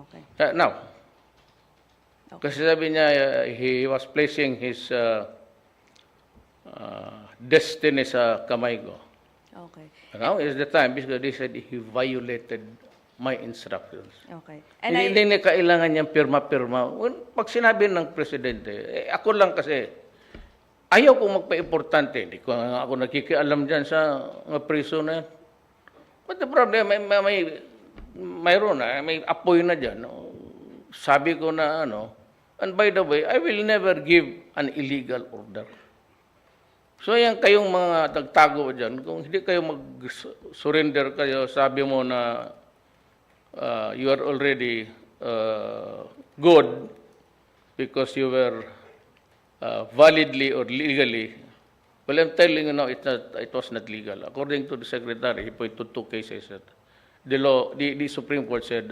Okay. Now, Okay. kasi sabi niya, he was placing his destiny sa kamay ko. Okay. Now is the time because they said he violated my instructions. Okay. Hindi na kailangan niyang pirma-pirma. Pag sinabi ng presidente, ako lang kasi, ayaw kong magpa-importante. Hindi ko nga ako nakikialam dyan sa mga priso na yan. But the problem, mayroon na, may apoy na dyan. Sabi ko na and by the way, I will never give an illegal order. So yan kayong mga tagtago dyan, kung hindi kayo mag-surrender kayo, sabi mo na you are already good because you were validly or legally. Well, I'm telling you now, it was not legal. According to the secretary, he pointed to 2 cases. The Supreme Court said